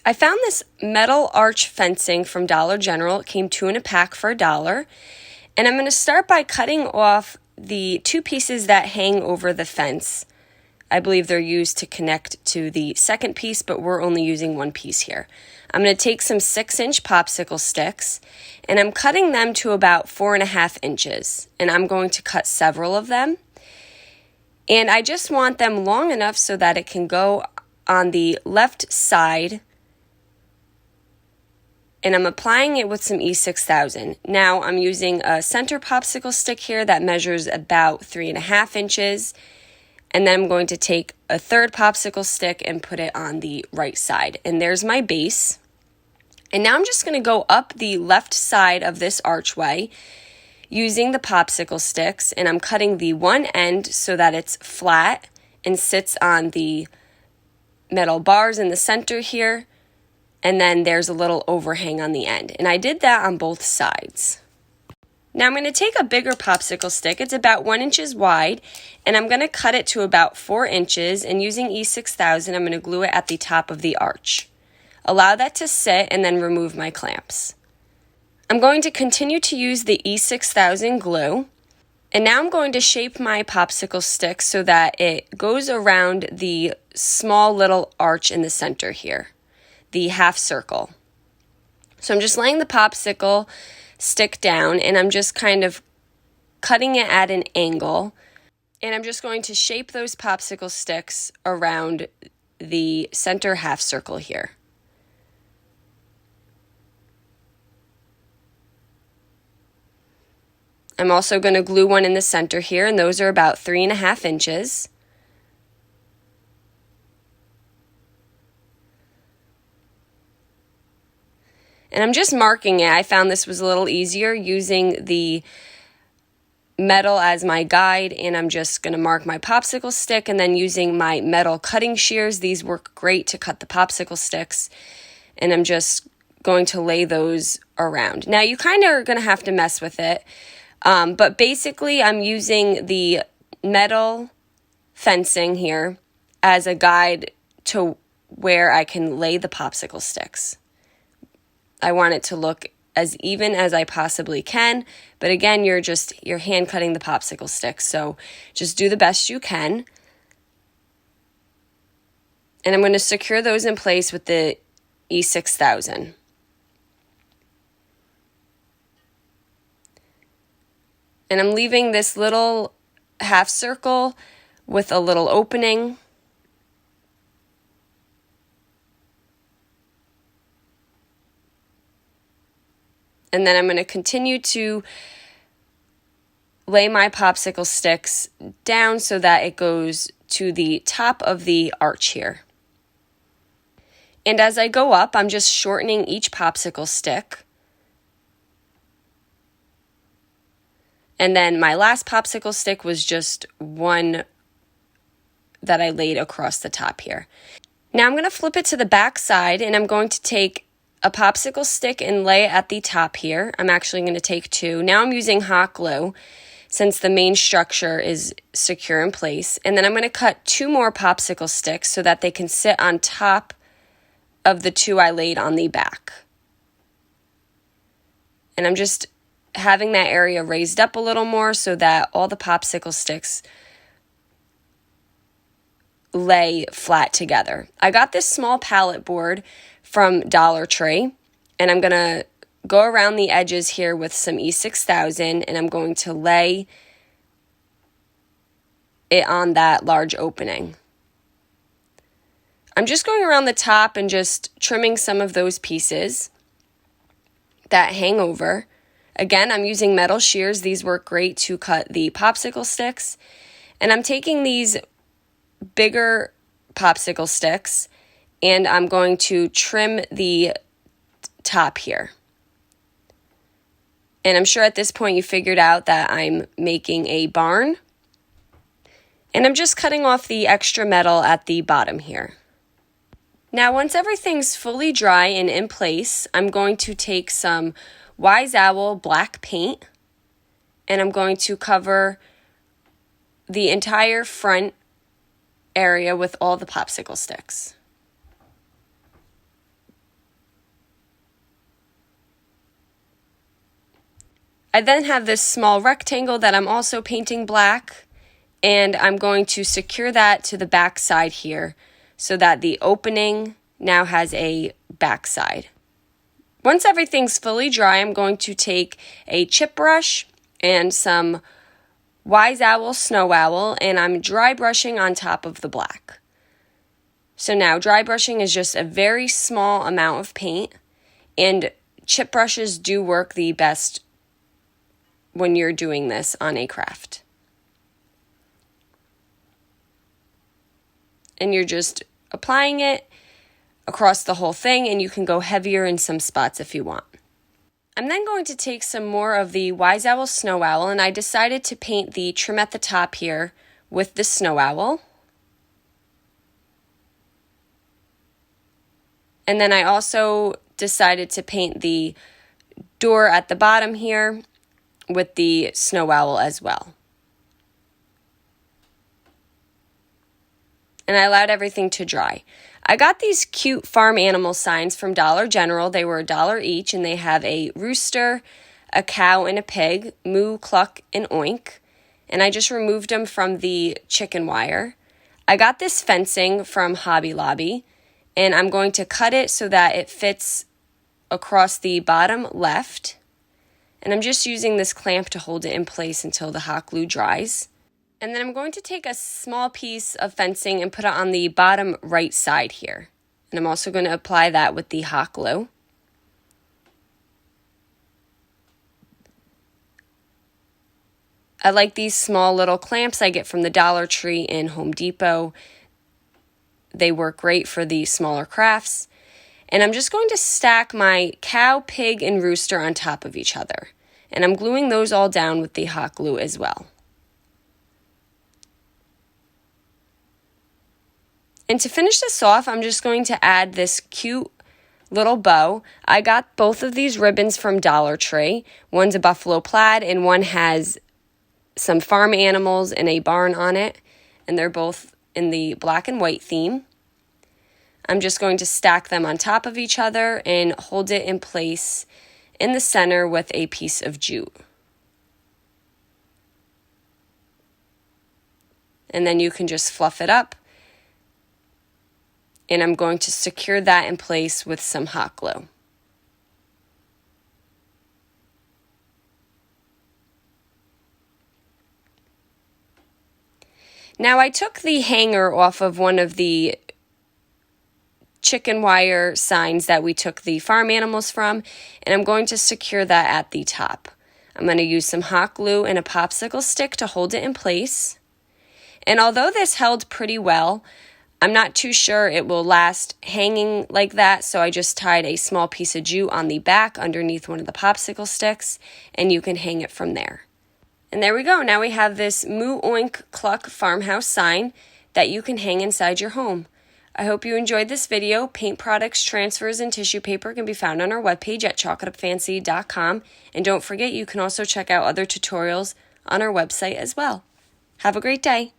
I found this metal arch fencing from Dollar General. It came 2 in a pack for $1. And I'm going to start by cutting off the 2 pieces that hang over the fence. I believe they're used to connect to the second piece, but we're only using 1 piece here. I'm going to take some 6-inch popsicle sticks, and I'm cutting them to about 4.5 inches. And I'm going to cut several of them. And I just want them long enough so that it can go on the left side. And I'm applying it with some E6000. Now I'm using a center popsicle stick here that measures about 3.5 inches. And then I'm going to take a third popsicle stick and put it on the right side. And there's my base. And now I'm just going to go up the left side of this archway using the popsicle sticks. And I'm cutting the one end so that it's flat and sits on the metal bars in the center here. And then there's a little overhang on the end. And I did that on both sides. Now I'm going to take a bigger popsicle stick. It's about 1 inch wide. And I'm going to cut it to about 4 inches. And using E6000, I'm going to glue it at the top of the arch. Allow that to sit and then remove my clamps. I'm going to continue to use the E6000 glue. And now I'm going to shape my popsicle stick so that it goes around the small little arch in the center here. The half circle. So I'm just laying the popsicle stick down and I'm just kind of cutting it at an angle, and I'm just going to shape those popsicle sticks around the center half circle here. I'm also going to glue one in the center here, and those are about 3.5 inches. And I'm just marking it. I found this was a little easier using the metal as my guide, and I'm just going to mark my popsicle stick, and then using my metal cutting shears. These work great to cut the popsicle sticks, and I'm just going to lay those around. Now you kind of are going to have to mess with it, but basically I'm using the metal fencing here as a guide to where I can lay the popsicle sticks. I want it to look as even as I possibly can, but again, you're hand cutting the popsicle sticks, so just do the best you can. And I'm going to secure those in place with the E6000. And I'm leaving this little half circle with a little opening. And then I'm going to continue to lay my popsicle sticks down so that it goes to the top of the arch here. And as I go up, I'm just shortening each popsicle stick. And then my last popsicle stick was just one that I laid across the top here. Now I'm going to flip it to the back side, and I'm going to take a popsicle stick and lay it at the top here. I'm actually going to take 2. Now I'm using hot glue since the main structure is secure in place. And then I'm going to cut 2 more popsicle sticks so that they can sit on top of the 2 I laid on the back. And I'm just having that area raised up a little more so that all the popsicle sticks lay flat together. I got this small pallet board from Dollar Tree, and I'm going to go around the edges here with some E6000, and I'm going to lay it on that large opening. I'm just going around the top and just trimming some of those pieces that hang over. Again, I'm using metal shears. These work great to cut the popsicle sticks. And I'm taking these bigger popsicle sticks, and I'm going to trim the top here. And I'm sure at this point you figured out that I'm making a barn. And I'm just cutting off the extra metal at the bottom here. Now, once everything's fully dry and in place, I'm going to take some Wise Owl black paint, and I'm going to cover the entire front area with all the popsicle sticks. I then have this small rectangle that I'm also painting black, and I'm going to secure that to the back side here so that the opening now has a back side. Once everything's fully dry, I'm going to take a chip brush and some Wise Owl Snow Owl, and I'm dry brushing on top of the black. So now dry brushing is just a very small amount of paint, and chip brushes do work the best when you're doing this on a craft. And you're just applying it across the whole thing, and you can go heavier in some spots if you want. I'm then going to take some more of the Wise Owl Snow Owl, and I decided to paint the trim at the top here with the Snow Owl. And then I also decided to paint the door at the bottom here with the Snow Owl as well. And I allowed everything to dry. I got these cute farm animal signs from Dollar General. They were $1 each, and they have a rooster, a cow, and a pig, moo, cluck, and oink. And I just removed them from the chicken wire. I got this fencing from Hobby Lobby, and I'm going to cut it so that it fits across the bottom left. And I'm just using this clamp to hold it in place until the hot glue dries. And then I'm going to take a small piece of fencing and put it on the bottom right side here. And I'm also going to apply that with the hot glue. I like these small little clamps I get from the Dollar Tree and Home Depot. They work great for the smaller crafts. And I'm just going to stack my cow, pig, and rooster on top of each other. And I'm gluing those all down with the hot glue as well. And to finish this off, I'm just going to add this cute little bow. I got both of these ribbons from Dollar Tree. One's a buffalo plaid, and one has some farm animals and a barn on it. And they're both in the black and white theme. I'm just going to stack them on top of each other and hold it in place in the center with a piece of jute. And then you can just fluff it up. And I'm going to secure that in place with some hot glue. Now I took the hanger off of one of the chicken wire signs that we took the farm animals from, and I'm going to secure that at the top. I'm going to use some hot glue and a popsicle stick to hold it in place. And although this held pretty well, I'm not too sure it will last hanging like that, so I just tied a small piece of jute on the back underneath one of the popsicle sticks, and you can hang it from there. And there we go. Now we have this Moo Oink Cluck farmhouse sign that you can hang inside your home. I hope you enjoyed this video. Paint products, transfers, and tissue paper can be found on our webpage at chalkitupfancy.com. And don't forget, you can also check out other tutorials on our website as well. Have a great day.